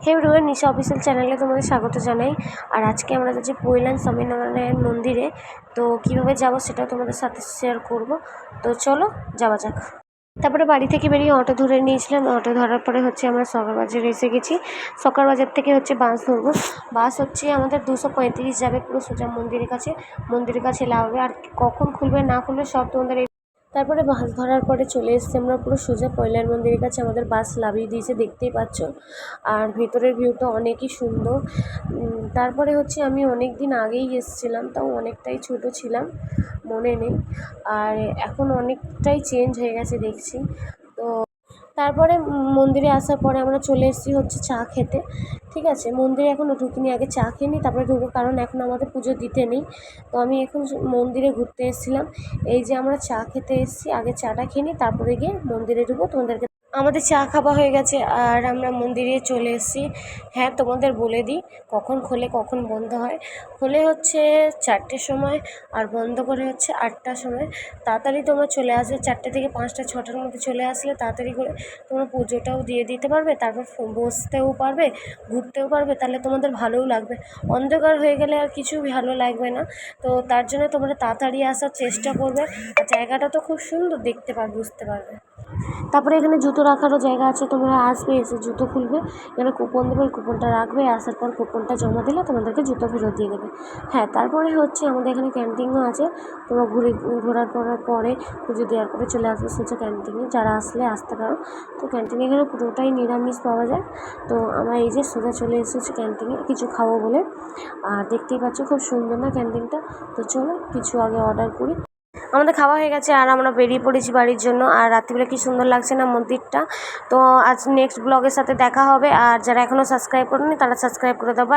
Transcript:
হে everyone, নিশা official চ্যানেলে তোমাদের স্বাগত জানাই। আর আজকে আমরা যাচ্ছি পৈলান স্বামীনারায়ণ মন্দিরে। তো কীভাবে যাব সেটাও তোমাদের সাথে শেয়ার করব। তো চলো যাওয়া যাক। তারপরে বাড়ি থেকে বেরিয়ে অটো ধরে নিয়েছিলাম। অটো ধরার পরে আমরা সকার বাজারে এসে গেছি। সকার বাজার থেকে বাস ধরবো। বাস আমাদের 235 যাবে পুরো সোজা মন্দিরের কাছে লাগাবে। আর কখন খুলবে না খুলবে সব তোমাদের তারপরে বাস ধরার পরে চলে এসেছি আমরা পুরো সোজা পৈলান মন্দিরের কাছে। আমাদের বাস নামিয়ে দিয়েছে, দেখতেই পাচ্ছ। আর ভেতরের ভিউটা অনেকই সুন্দর। তারপরে আমি অনেক দিন আগেই এসেছিলাম, তাও অনেকটাই ছোট ছিলাম, মনে নেই। আর এখন অনেকটাই চেঞ্জ হয়ে গেছে দেখছি। তো তারপরে মন্দিরে আসার পরে আমরা চলে এসেছি চা খেতে। ঠিক আছে, মন্দিরে এখনও ঢুকিনি, আগে চা খেয়ে নিই তারপরে ঢুকবো, কারণ এখন আমাদের পুজো দিতে নেই। তো আমি এখন মন্দিরে ঘুরতে এসেছিলাম। এই যে আমরা চা খেতে এসেছি, আগে চাটা খেয়ে নিই তারপরে গিয়ে মন্দিরে ঢুকবো। তোমাদেরকে আমাদের চা খাওয়া হয়ে গেছে আর আমরা মন্দিরে চলে এসেছি। হ্যাঁ, তোমাদের বলে দিই কখন খোলে কখন বন্ধ হয়। খোলে 4টের সময় আর বন্ধ করে 8টার সময়। তাড়াতাড়ি তোমরা চলে আসবে, 4টে থেকে 5টা 6টার মধ্যে চলে আসলে তাড়াতাড়ি করে তোমরা পুজোটাও দিয়ে দিতে পারবে, তারপর বসতেও পারবে, ঘুরতেও পারবে, তাহলে তোমাদের ভালোও লাগবে। অন্ধকার হয়ে গেলে আর কিছু ভালো লাগবে না। তো তার জন্য তোমরা তাড়াতাড়ি আসার চেষ্টা করবে। আর জায়গাটা তো খুব সুন্দর, দেখতে পারবে, বুঝতে পারবে। তারপরে এখানে জুতো রাখারও জায়গা আছে, তোমরা আসবে, এসে জুতো খুলবে, এখানে কুপন দেবে, ওই কুপনটা রাখবে, আসার পর কুপনটা জমা দিলে তোমাদেরকে জুতো ফেরত দিয়ে দেবে। হ্যাঁ, তারপরে আমাদের এখানে ক্যান্টিনও আছে। তোমরা ঘোরার পরে পুজো দেওয়ার পরে চলে আসবে সোজা ক্যান্টিনে, যারা আসতে পারো। তো ক্যান্টিনে এখানে পুরোটাই নিরামিষ পাওয়া যায়। তো আমরা এই যে সোজা চলে এসেছি ক্যান্টিনে কিছু খাবো বলে। আর দেখতেই পাচ্ছ খুব সুন্দর না ক্যান্টিনটা। তো চলো কিছু আগে অর্ডার করি। আমাদের খাওয়া হয়ে গেছে আর আমরা বেরিয়ে পড়েছি বাড়ির জন্য। আর রাত্রিবেলা কি সুন্দর লাগছে না মন্দিরটা। তো আজ নেক্সট ব্লগের সাথে দেখা হবে। আর যারা এখনও সাবস্ক্রাইব করেনি তারা সাবস্ক্রাইব করে দেবো।